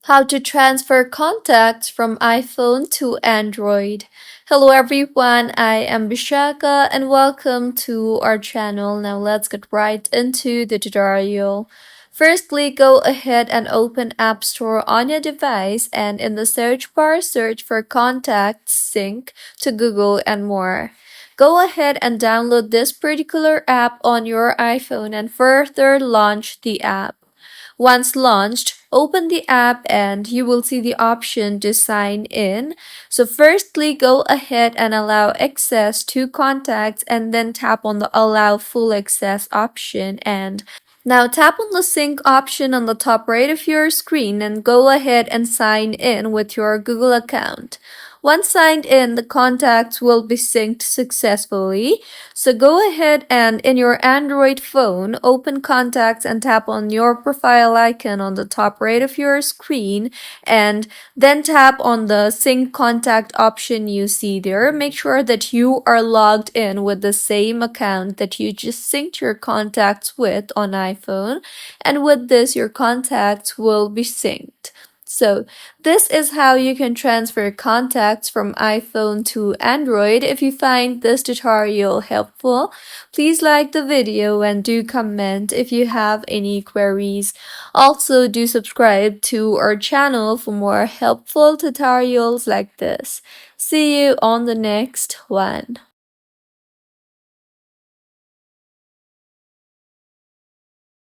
How to transfer contacts from iPhone to Android. Hello everyone, I am Bishaka and welcome to our channel. Now let's get right into the tutorial. Firstly, go ahead and open App Store on your device and in the search bar search for Contacts, Sync to Google and more. Go ahead and download this particular app on your iPhone and further launch the app. Once launched, open the app and you will see the option to sign in. So firstly, go ahead and allow access to contacts and then tap on the allow full access option and now tap on the sync option on the top right of your screen and go ahead and sign in with your Google account. Once signed in, the contacts will be synced successfully. So go ahead and in your Android phone, open contacts and tap on your profile icon on the top right of your screen and then tap on the sync contact option you see there. Make sure that you are logged in with the same account that you just synced your contacts with on iPhone, and with this your contacts will be synced. So this is how you can transfer contacts from iPhone to Android. If you find this tutorial helpful, please like the video and do comment if you have any queries. Also, do subscribe to our channel for more helpful tutorials like this. See you on the next one.